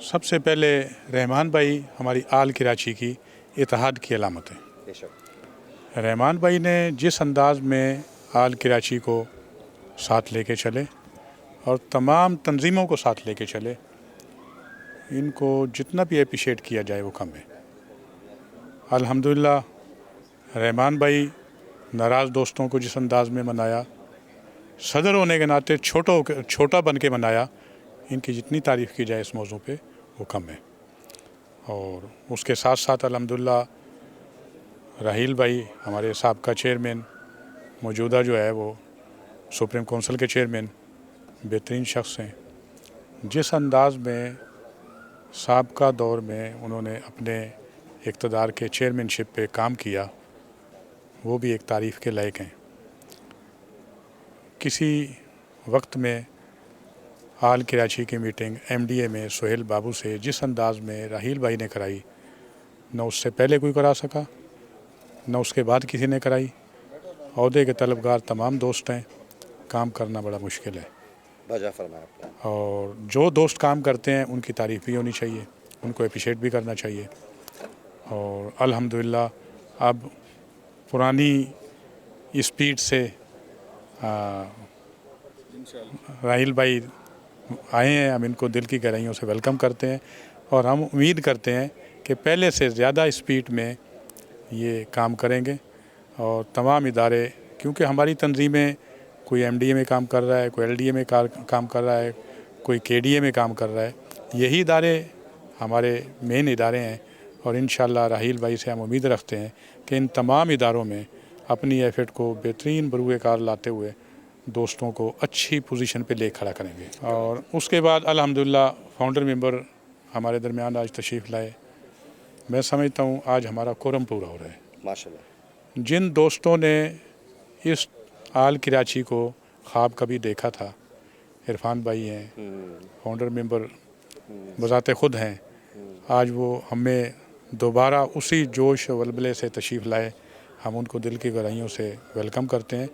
سب سے پہلے رحمان بھائی ہماری آل کراچی کی اتحاد کی علامت ہے۔ رحمان بھائی نے جس انداز میں آل کراچی کو ساتھ لے کے چلے اور تمام تنظیموں کو ساتھ لے کے چلے، ان کو جتنا بھی اپریشیٹ کیا جائے وہ کم ہے۔ الحمدللہ رحمان بھائی ناراض دوستوں کو جس انداز میں منایا، صدر ہونے کے ناطے چھوٹا بن کے منایا، ان کی جتنی تعریف کی جائے اس موضوع پہ وہ کم ہے۔ اور اس کے ساتھ ساتھ الحمدللہ راحیل بھائی ہمارے سابقہ چیئرمین، موجودہ جو ہے وہ سپریم کونسل کے چیئرمین، بہترین شخص ہیں۔ جس انداز میں سابقہ دور میں انہوں نے اپنے اقتدار کے چیئرمین شپ پہ کام کیا، وہ بھی ایک تعریف کے لائق ہیں۔ کسی وقت میں آل کراچی کی میٹنگ ایم ڈی اے میں سہیل بابو سے جس انداز میں راحیل بھائی نے کرائی، نہ اس سے پہلے کوئی کرا سکا، نہ اس کے بعد کسی نے کرائی۔ عہدے کے طلبگار تمام دوست ہیں، کام کرنا بڑا مشکل ہے، بجا فرمایا۔ اور جو دوست کام کرتے ہیں ان کی تعریف بھی ہونی چاہیے، ان کو اپریشیٹ بھی کرنا چاہیے۔ اور الحمدللہ اب پرانی اسپیڈ سے راحیل بھائی آئے ہیں، ہم ان کو دل کی گہرائیوں سے ویلکم کرتے ہیں، اور ہم امید کرتے ہیں کہ پہلے سے زیادہ اسپیڈ میں یہ کام کریں گے۔ اور تمام ادارے، کیونکہ ہماری تنظیمیں، کوئی ایم ڈی اے میں کام کر رہا ہے، کوئی ایل ڈی اے میں کام کر رہا ہے، کوئی کے ڈی اے میں کام کر رہا ہے، یہی ادارے ہمارے مین ادارے ہیں۔ اور انشاءاللہ راحیل بھائی سے ہم امید رکھتے ہیں کہ ان تمام اداروں میں اپنی ایفرٹ کو بہترین بروئے کار لاتے ہوئے دوستوں کو اچھی پوزیشن پہ لے کھڑا کریں گے۔ اور اس کے بعد الحمدللہ فاؤنڈر ممبر ہمارے درمیان آج تشریف لائے۔ میں سمجھتا ہوں آج ہمارا کورم پورا ہو رہا ہے۔ ماشاءاللہ۔ جن دوستوں نے اس آل کراچی کو خواب کبھی دیکھا تھا، عرفان بھائی ہیں، فاؤنڈر ممبر بذات خود ہیں، آج وہ ہمیں دوبارہ اسی جوش و ولولے سے تشریف لائے۔ ہم ان کو دل کی گہرائیوں سے ویلکم کرتے ہیں،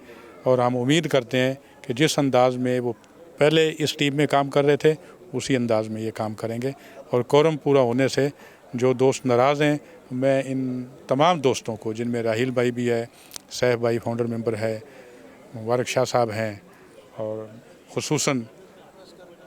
اور ہم امید کرتے ہیں کہ جس انداز میں وہ پہلے اس ٹیم میں کام کر رہے تھے اسی انداز میں یہ کام کریں گے۔ اور کورم پورا ہونے سے جو دوست ناراض ہیں، میں ان تمام دوستوں کو، جن میں راحیل بھائی بھی ہے، سیف بھائی فاؤنڈر ممبر ہے، مبارک شاہ صاحب ہیں، اور خصوصاً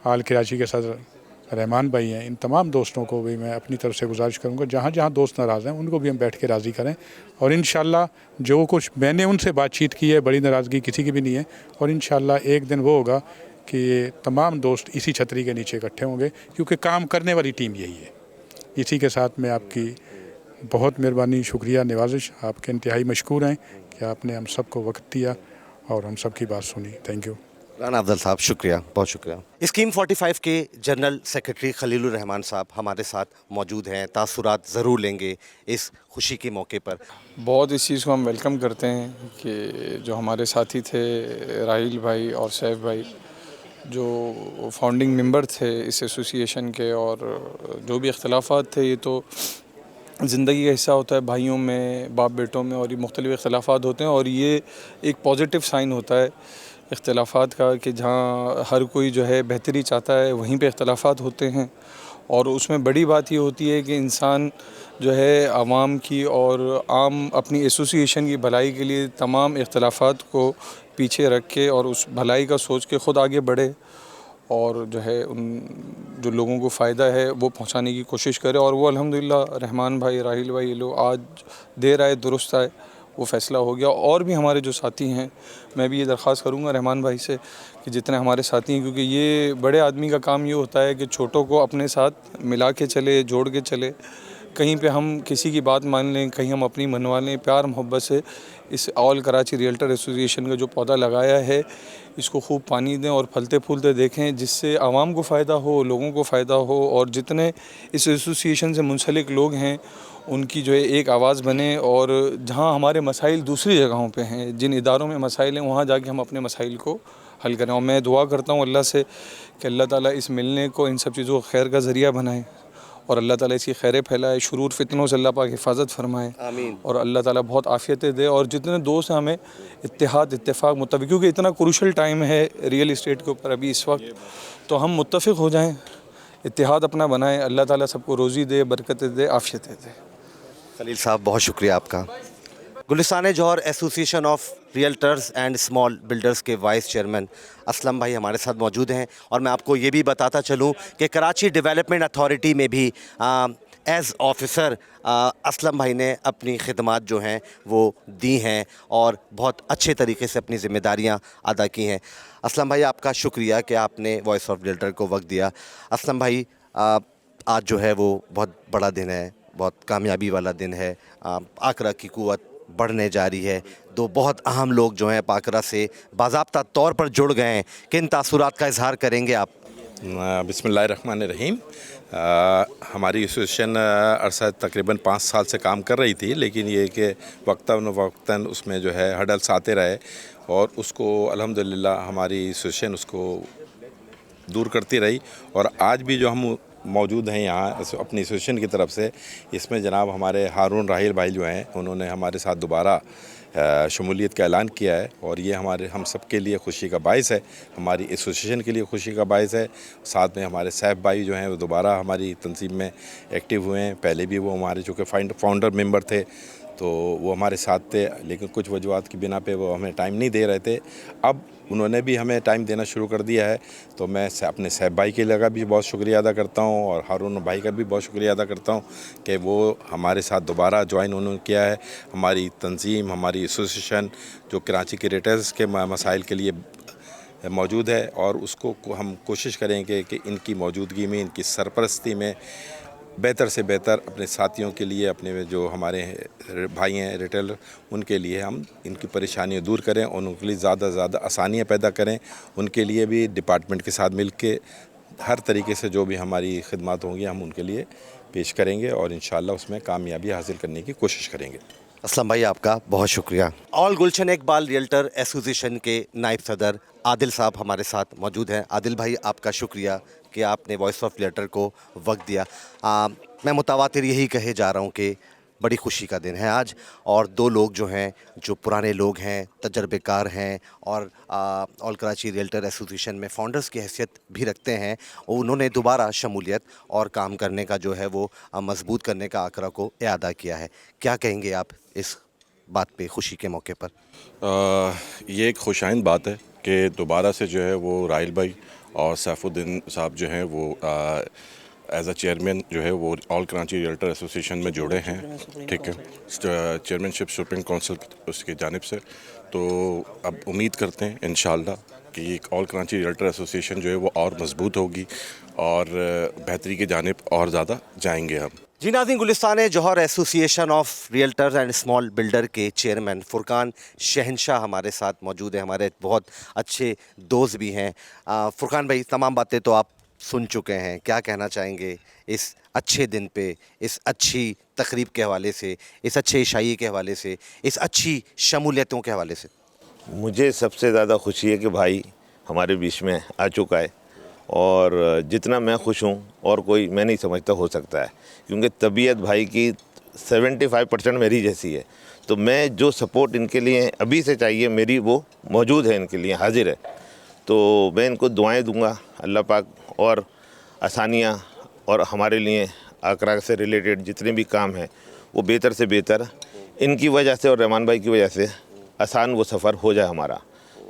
آل کراچی کے صدر رحمان بھائی ہیں، ان تمام دوستوں کو بھی میں اپنی طرف سے گزارش کروں گا جہاں جہاں دوست ناراض ہیں ان کو بھی ہم بیٹھ کے راضی کریں۔ اور انشاءاللہ جو کچھ میں نے ان سے بات چیت کی ہے، بڑی ناراضگی کسی کی بھی نہیں ہے، اور انشاءاللہ ایک دن وہ ہوگا کہ یہ تمام دوست اسی چھتری کے نیچے اکٹھے ہوں گے، کیونکہ کام کرنے والی ٹیم یہی ہے۔ اسی کے ساتھ میں آپ کی بہت مہربانی، شکریہ، نوازش، آپ کے انتہائی مشکور ہیں کہ آپ نے ہم سب کو وقت دیا اور ہم سب کی بات سنی۔ Thank you. رانا افضل صاحب شکریہ، بہت شکریہ۔ اسکیم 45 کے جنرل سیکرٹری خلیل الرحمان صاحب ہمارے ساتھ موجود ہیں، تاثرات ضرور لیں گے اس خوشی کے موقع پر۔ بہت اس چیز کو ہم ویلکم کرتے ہیں کہ جو ہمارے ساتھی تھے راحیل بھائی اور سیف بھائی، جو فاؤنڈنگ ممبر تھے اس ایسوسی ایشن کے، اور جو بھی اختلافات تھے، یہ تو زندگی کا حصہ ہوتا ہے، بھائیوں میں، باپ بیٹوں میں، اور یہ مختلف اختلافات ہوتے ہیں، اور یہ ایک پازیٹیو سائن ہوتا ہے اختلافات کا، کہ جہاں ہر کوئی جو ہے بہتری چاہتا ہے وہیں پہ اختلافات ہوتے ہیں۔ اور اس میں بڑی بات یہ ہوتی ہے کہ انسان جو ہے عوام کی اور عام اپنی ایسوسی ایشن کی بھلائی کے لیے تمام اختلافات کو پیچھے رکھ کے اور اس بھلائی کا سوچ کے خود آگے بڑھے، اور جو ہے ان جو لوگوں کو فائدہ ہے وہ پہنچانے کی کوشش کرے۔ اور وہ الحمدللہ رحمان بھائی، راحیل بھائی، یہ لوگ آج دیر آئے درست آئے، وہ فیصلہ ہو گیا۔ اور بھی ہمارے جو ساتھی ہیں، میں بھی یہ درخواست کروں گا رحمان بھائی سے کہ جتنے ہمارے ساتھی ہیں، کیونکہ یہ بڑے آدمی کا کام یہ ہوتا ہے کہ چھوٹوں کو اپنے ساتھ ملا کے چلے، جوڑ کے چلے، کہیں پہ ہم کسی کی بات مان لیں، کہیں ہم اپنی منوا لیں، پیار محبت سے اس آل کراچی ریئلٹر ایسوسی ایشن کا جو پودا لگایا ہے اس کو خوب پانی دیں اور پھلتے پھولتے دیکھیں، جس سے عوام کو فائدہ ہو، لوگوں کو فائدہ ہو، اور جتنے اس ایسوسی ایشن سے منسلک لوگ ہیں ان کی جو ہے ایک آواز بنے، اور جہاں ہمارے مسائل دوسری جگہوں پہ ہیں، جن اداروں میں مسائل ہیں، وہاں جا کے ہم اپنے مسائل کو حل کریں۔ اور میں دعا کرتا ہوں اللہ سے کہ اللہ تعالیٰ اس ملنے کو، ان سب چیزوں کو خیر کا ذریعہ بنائے، اور اللہ تعالیٰ اس کی خیریں پھیلائے، شرور فتنوں سے اللہ پاک حفاظت فرمائے، آمین۔ اور اللہ تعالیٰ بہت عافیتیں دے، اور جتنے دوست ہیں ہمیں اتحاد، اتفاق، متفق، کیونکہ اتنا کروشل ٹائم ہے ریئل اسٹیٹ کے اوپر ابھی اس وقت، تو ہم متفق ہو جائیں، اتحاد اپنا بنائیں. اللہ تعالیٰ سب کو روزی دے, برکتیں دے, عافیتیں دے. خلیل صاحب بہت شکریہ آپ کا. Gulistan Jauhar association of realtors and small builders کے وائس چیئرمین اسلم بھائی ہمارے ساتھ موجود ہیں. اور میں آپ کو یہ بھی بتاتا چلوں کہ کراچی ڈیولپمنٹ اتھارٹی میں بھی ایز آفیسر اسلم بھائی نے اپنی خدمات جو ہیں وہ دی ہیں اور بہت اچھے طریقے سے اپنی ذمہ داریاں ادا کی ہیں. اسلم بھائی آپ کا شکریہ کہ آپ نے وائس آف ریئلٹر کو وقت دیا. اسلم بھائی آج جو ہے وہ بہت بڑا دن ہے, بہت کامیابی والا دن ہے. آکرا کی قوت بڑھنے جا رہی ہے. دو بہت اہم لوگ جو ہیں پاکرا سے باضابطہ طور پر جڑ گئے ہیں. کن تاثرات کا اظہار کریں گے آپ؟ بسم اللہ الرحمن الرحیم. ہماری ایسوسیشن عرصہ تقریباً 5 سال سے کام کر رہی تھی, لیکن یہ کہ وقتاً اس میں جو ہے ہرڈلس آتے رہے اور اس کو الحمدللہ ہماری ایسوسیشن اس کو دور کرتی رہی. اور آج بھی جو ہم موجود ہیں یہاں اپنی ایسوسیشن کی طرف سے, اس میں جناب ہمارے ہارون راحیل بھائی جو ہیں انہوں نے ہمارے ساتھ دوبارہ شمولیت کا اعلان کیا ہے, اور یہ ہم سب کے لیے خوشی کا باعث ہے, ہماری ایسوسیشن کے لیے خوشی کا باعث ہے. ساتھ میں ہمارے سیف بھائی جو ہیں وہ دوبارہ ہماری تنظیم میں ایکٹیو ہوئے ہیں. پہلے بھی وہ ہمارے چونکہ فاؤنڈر ممبر تھے تو وہ ہمارے ساتھ تھے, لیکن کچھ وجوہات کی بنا پہ وہ ہمیں ٹائم نہیں دے رہے تھے. اب انہوں نے بھی ہمیں ٹائم دینا شروع کر دیا ہے, تو میں اپنے صاحب بھائی کے لگا بھی بہت شکریہ ادا کرتا ہوں, اور ہارون بھائی کا بھی بہت شکریہ ادا کرتا ہوں کہ وہ ہمارے ساتھ دوبارہ جوائن انہوں نے کیا ہے. ہماری تنظیم, ہماری ایسوسیشن جو کراچی کے ریٹرز کے مسائل کے لیے موجود ہے, اور اس کو ہم کوشش کریں گے کہ ان کی موجودگی میں, ان کی سرپرستی میں بہتر سے بہتر اپنے ساتھیوں کے لیے, اپنے جو ہمارے بھائی ہیں ریٹیلر, ان کے لیے ہم ان کی پریشانیاں دور کریں اور ان کے لیے زیادہ سے زیادہ آسانیاں پیدا کریں. ان کے لیے بھی ڈپارٹمنٹ کے ساتھ مل کے ہر طریقے سے جو بھی ہماری خدمات ہوں گی ہم ان کے لیے پیش کریں گے, اور انشاءاللہ اس میں کامیابی حاصل کرنے کی کوشش کریں گے. اسلم بھائی آپ کا بہت شکریہ. آل گلشن اقبال ریئلٹر ایسوسیشن کے نائب صدر عادل صاحب ہمارے ساتھ موجود ہیں. عادل بھائی آپ کا شکریہ کہ آپ نے وائس آف ریئلٹر کو وقت دیا. میں متواتر یہی کہے جا رہا ہوں کہ بڑی خوشی کا دن ہے آج, اور دو لوگ جو ہیں جو پرانے لوگ ہیں, تجربے کار ہیں, اور آل کراچی ریئلٹر ایسوسیشن میں فاؤنڈرز کی حیثیت بھی رکھتے ہیں, انہوں نے دوبارہ شمولیت اور کام کرنے کا جو ہے وہ مضبوط کرنے کا آکرا کو اعادہ کیا ہے. کیا کہیں گے آپ اس بات پہ خوشی کے موقع پر؟ یہ ایک خوشائند بات ہے کہ دوبارہ سے جو ہے وہ راحیل بھائی اور سیف الدین صاحب جو ہیں وہ ایز اے چیئرمین جو ہے وہ آل کراچی ریئلٹر ایسوسیشن میں جڑے ہیں. ٹھیک ہے, چیئرمین شپ سپریم کونسل اس کی جانب سے. تو اب امید کرتے ہیں انشاءاللہ کہ ایک آل کراچی ریئلٹر ایسوسیشن جو ہے وہ اور مضبوط ہوگی اور بہتری کی جانب اور زیادہ جائیں گے ہم. جی ناظرین, Gulistan Jauhar association of realtors and small builder کے چیئرمین فرقان شہنشاہ ہمارے ساتھ موجود ہیں, ہمارے بہت اچھے دوست بھی ہیں. فرقان بھائی, تمام باتیں تو آپ سن چکے ہیں, کیا کہنا چاہیں گے اس اچھے دن پہ, اس اچھی تقریب کے حوالے سے, اس اچھے عشائی کے حوالے سے, اس اچھی شمولیتوں کے حوالے سے؟ مجھے سب سے زیادہ خوشی ہے کہ بھائی ہمارے بیچ میں آ چکا ہے, اور جتنا میں خوش ہوں اور کوئی میں نہیں سمجھتا ہو سکتا ہے, کیونکہ طبیعت بھائی کی 75% میری جیسی ہے. تو میں جو سپورٹ ان کے لیے ابھی سے چاہیے میری, وہ موجود ہے, ان کے لیے حاضر ہے. تو میں ان کو دعائیں دوں گا اللہ پاک, اور آسانیاں, اور ہمارے لیے آکرا سے ریلیٹڈ جتنے بھی کام ہیں وہ بہتر سے بہتر ان کی وجہ سے اور رحمان بھائی کی وجہ سے آسان وہ سفر ہو جائے ہمارا.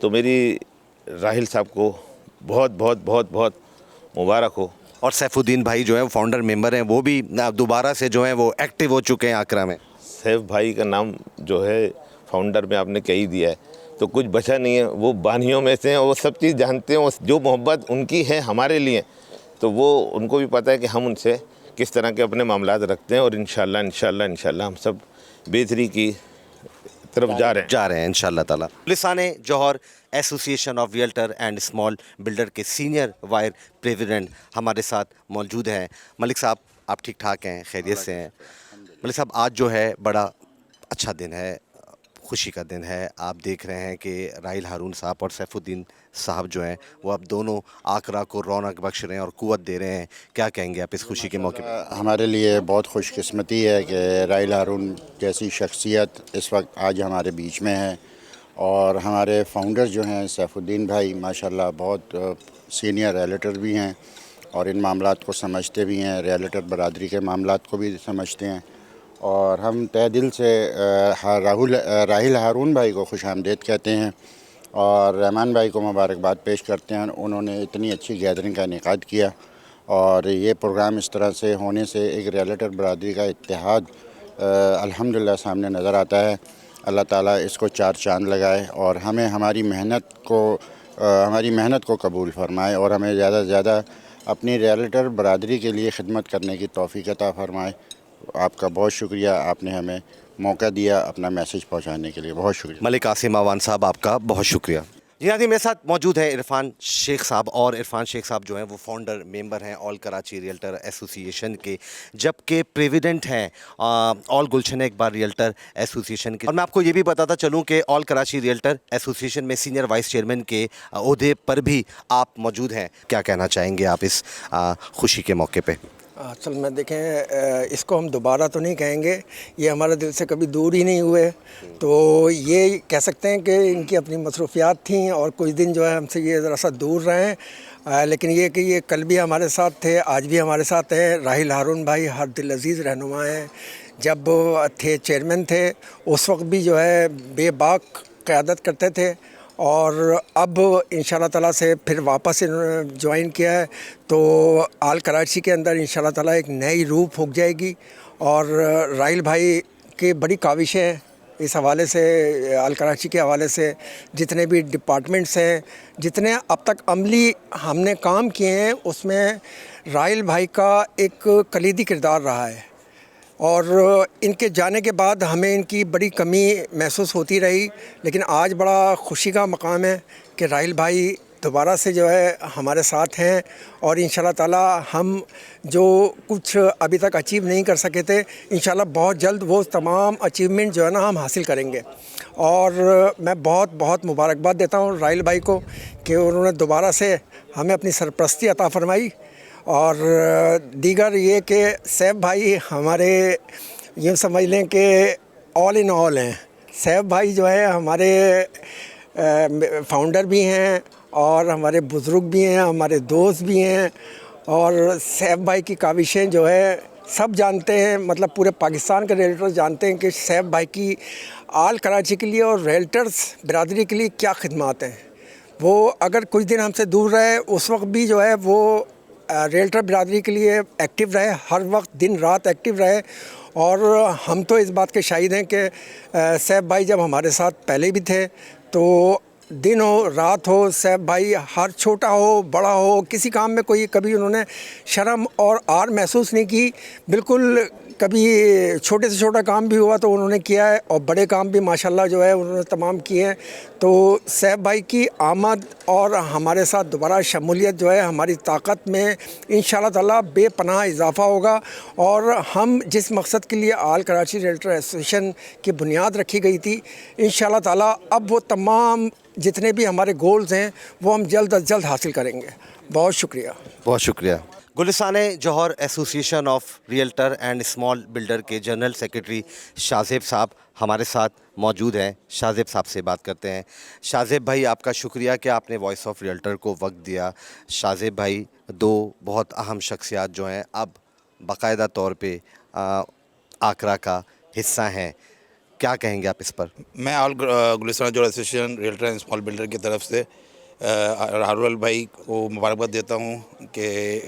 تو میری راحیل صاحب کو بہت بہت بہت بہت مبارک ہو. اور سیف الدین بھائی جو ہیں فاؤنڈر ممبر ہیں, وہ بھی دوبارہ سے جو ہیں وہ ایکٹیو ہو چکے ہیں آکرا میں. سیف بھائی کا نام جو ہے فاؤنڈر میں آپ نے کہی دیا ہے, تو کچھ بچا نہیں ہے. وہ بانیوں میں سے ہیں, وہ سب چیز جانتے ہیں, جو محبت ان کی ہے ہمارے لیے, تو وہ ان کو بھی پتہ ہے کہ ہم ان سے کس طرح کے اپنے معاملات رکھتے ہیں, اور انشاءاللہ ہم سب بہتری کی طرف جا رہے ہیں انشاءاللہ تعالیٰ. Gulistan Jauhar association of realtor and small builder کے سینئر وائر پریزیڈنٹ ہمارے ساتھ موجود ہیں. ملک صاحب, آپ ٹھیک ٹھاک ہیں, خیریت سے ہیں؟ ملک صاحب, آج جو ہے بڑا اچھا دن ہے, خوشی کا دن ہے. آپ دیکھ رہے ہیں کہ راحیل ہارون صاحب اور سیف الدین صاحب جو ہیں وہ اب دونوں آکرا کو رونق بخش رہے ہیں اور قوت دے رہے ہیں. کیا کہیں گے آپ اس خوشی کے موقع پر؟ ہمارے لیے بہت خوش قسمتی ہے کہ راحیل ہارون جیسی شخصیت اس وقت آج ہمارے بیچ میں ہے, اور ہمارے فاؤنڈر جو ہیں سیف الدین بھائی ماشاءاللہ بہت سینئر ریلیٹر بھی ہیں, اور ان معاملات کو سمجھتے بھی ہیں، ریئلٹر برادری کے معاملات کو بھی سمجھتے ہیں، اور ہم تہ دل سے راحیل ہارون بھائی کو خوش آمدید کہتے ہیں اور رحمان بھائی کو مبارکباد پیش کرتے ہیں. انہوں نے اتنی اچھی گیدرنگ کا انعقاد کیا اور یہ پروگرام اس طرح سے ہونے سے ایک ریئلٹر برادری کا اتحاد الحمدللہ سامنے نظر آتا ہے. اللہ تعالیٰ اس کو چار چاند لگائے اور ہمیں ہماری محنت کو قبول فرمائے اور ہمیں زیادہ سے زیادہ اپنی ریئلٹر برادری کے لیے خدمت کرنے کی توفیق عطا فرمائے. آپ کا بہت شکریہ، آپ نے ہمیں موقع دیا اپنا میسج پہنچانے کے لیے، بہت شکریہ. ملک عاصم اعوان صاحب آپ کا بہت شکریہ. جی ناظرین، میرے ساتھ موجود ہیں عرفان شیخ صاحب، اور عرفان شیخ صاحب جو ہیں وہ فاؤنڈر ممبر ہیں آل کراچی ریئلٹر ایسوسی ایشن کے، جبکہ پریزیڈنٹ ہیں آل گلشن اقبال ریئلٹر ایسوسی ایشن کے. اور میں آپ کو یہ بھی بتاتا چلوں کہ آل کراچی ریئلٹر ایسوسی ایشن میں سینئر وائس چیئرمین کے عہدے پر بھی آپ موجود ہیں. کیا کہنا چاہیں گے آپ اس خوشی کے موقع پہ؟ اصل میں دیکھیں، اس کو ہم دوبارہ تو نہیں کہیں گے، یہ ہمارے دل سے کبھی دور ہی نہیں ہوئے، تو یہ کہہ سکتے ہیں کہ ان کی اپنی مصروفیات تھیں اور کچھ دن جو ہے ہم سے یہ ذرا سا دور رہے ہیں، لیکن یہ کہ یہ کل بھی ہمارے ساتھ تھے، آج بھی ہمارے ساتھ ہیں. راحیل ہارون بھائی ہر دل عزیز رہنما ہیں. جب تھے چیئرمین تھے اس وقت بھی جو ہے بے باک قیادت کرتے تھے، اور اب انشاءاللہ تعالیٰ سے پھر واپس انہوں نے جوائن کیا ہے، تو آل کراچی کے اندر انشاءاللہ تعالیٰ ایک نئی روح پھونک جائے گی. اور راحیل بھائی کی بڑی کاوشیں ہیں اس حوالے سے، آل کراچی کے حوالے سے جتنے بھی ڈپارٹمنٹس ہیں، جتنے اب تک عملی ہم نے کام کیے ہیں، اس میں راحیل بھائی کا ایک کلیدی کردار رہا ہے. اور ان کے جانے کے بعد ہمیں ان کی بڑی کمی محسوس ہوتی رہی، لیکن آج بڑا خوشی کا مقام ہے کہ راحیل بھائی دوبارہ سے جو ہے ہمارے ساتھ ہیں، اور انشاءاللہ تعالیٰ ہم جو کچھ ابھی تک اچیو نہیں کر سکے تھے، انشاءاللہ بہت جلد وہ تمام اچیومنٹ جو ہے نا ہم حاصل کریں گے. اور میں بہت بہت مبارکباد دیتا ہوں راحیل بھائی کو کہ انہوں نے دوبارہ سے ہمیں اپنی سرپرستی عطا فرمائی. اور دیگر یہ کہ سیف بھائی ہمارے یوں سمجھ لیں کہ آل ان آل ہیں. سیف بھائی جو ہے ہمارے فاؤنڈر بھی ہیں اور ہمارے بزرگ بھی ہیں، ہمارے دوست بھی ہیں. اور سیف بھائی کی کاوشیں جو ہے سب جانتے ہیں، مطلب پورے پاکستان کے ریئلٹرز جانتے ہیں کہ سیف بھائی کی آل کراچی کے لیے اور ریئلٹرز برادری کے لیے کیا خدمات ہیں. وہ اگر کچھ دن ہم سے دور رہے اس وقت بھی جو ہے وہ ریئلٹر برادری کے لیے ایکٹیو رہے، ہر وقت دن رات ایکٹیو رہے. اور ہم تو اس بات کے شاہد ہیں کہ سیف بھائی جب ہمارے ساتھ پہلے بھی تھے تو دن ہو رات ہو، سیف بھائی ہر چھوٹا ہو بڑا ہو کسی کام میں کبھی انہوں نے شرم اور آر محسوس نہیں کی. بالکل کبھی چھوٹے سے چھوٹا کام بھی ہوا تو انہوں نے کیا ہے، اور بڑے کام بھی ماشاءاللہ جو ہے انہوں نے تمام کیے ہیں. تو سیف بھائی کی آمد اور ہمارے ساتھ دوبارہ شمولیت جو ہے ہماری طاقت میں انشاءاللہ تعالیٰ بے پناہ اضافہ ہوگا. اور ہم جس مقصد کے لیے آل کراچی ریئلٹر ایسوسیشن کی بنیاد رکھی گئی تھی، انشاءاللہ تعالیٰ اب وہ تمام جتنے بھی ہمارے گولز ہیں وہ ہم جلد از جلد حاصل کریں گے. بہت شکریہ. بہت شکریہ. گلستان جوہر ایسوسی ایشن of realtor and small builder کے جنرل سیکرٹری شاہزیب صاحب ہمارے ساتھ موجود ہیں. شاہزیب صاحب سے بات کرتے ہیں. شاہزیب بھائی آپ کا شکریہ کہ آپ نے وائس آف ریئلٹر کو وقت دیا. شاہزیب بھائی دو بہت اہم شخصیات جو ہیں اب باقاعدہ طور پہ آکرا کا حصہ ہیں، کیا کہیں گے آپ اس پر؟ میں آل گلستان Jauhar association realtor and small builder کی طرف سے ہارول بھائی کو مبارکباد دیتا ہوں کہ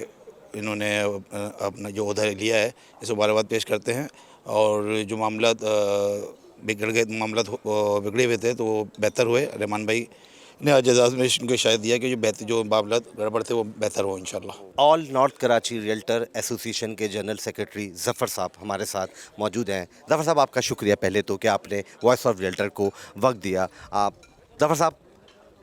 انہوں نے اپنا جو عہدہ لیا ہے اس مبارکباد پیش کرتے ہیں. اور جو معاملات بگڑے ہوئے تھے تو وہ بہتر ہوئے. رحمان بھائی نے آج اعزاز کو شاید دیا کہ جو معاملات گڑبڑ تھے وہ بہتر ہو انشاءاللہ. آل نارتھ کراچی ریئلٹر ایسوسی ایشن کے جنرل سیکرٹری ظفر صاحب ہمارے ساتھ موجود ہیں. ظفر صاحب آپ کا شکریہ پہلے تو کہ آپ نے وائس آف ریئلٹر کو وقت دیا. ظفر صاحب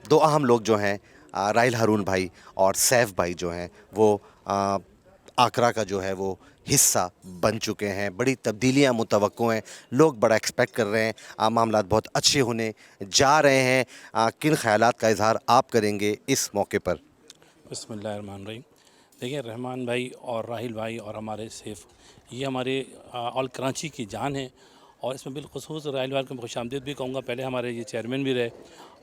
دو اہم لوگ جو ہیں راحیل ہارون بھائی اور سیف بھائی جو ہیں وہ آکرا کا جو ہے وہ حصہ بن چکے ہیں. بڑی تبدیلیاں متوقع ہیں، لوگ بڑا ایکسپیکٹ کر رہے ہیں، معاملات بہت اچھے ہونے جا رہے ہیں. کن خیالات کا اظہار آپ کریں گے اس موقع پر؟ بسم اللہ الرحمن الرحیم. دیکھیں، رحمان بھائی اور راحیل بھائی اور ہمارے سیف یہ ہمارے آل کراچی کی جان ہے، اور اس میں بالخصوص راحیل بھائی کو میں خوش آمدید بھی کہوں گا. پہلے ہمارے یہ چیئرمین بھی رہے